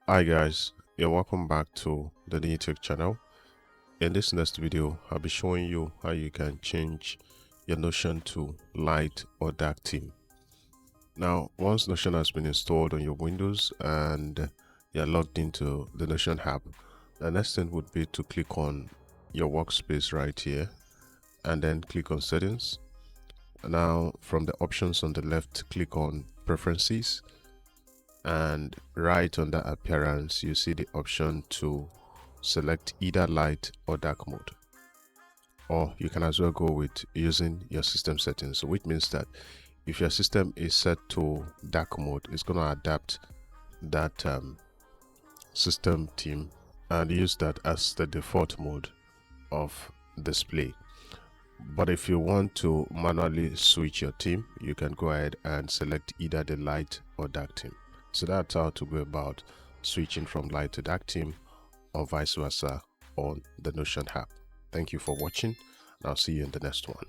Hi guys, you're welcome back to the Tech channel. In this next video, I'll be showing you how you can change your Notion to light or dark theme. Now, once Notion has been installed on your Windows and you're logged into the Notion app, the next thing would be to click on your workspace right here and then click on settings. Now, from the options on the left, click on preferences, and right under appearance you see the option to select either light or dark mode, or you can as well go with using your system settings, which means that if your system is set to dark mode, it's going to adapt that system theme and use that as the default mode of display. But if you want to manually switch your theme, you can go ahead and select either the light or dark theme. So that's how to go about switching from light to dark theme or vice versa on the Notion app. Thank you for watching, and I'll see you in the next one.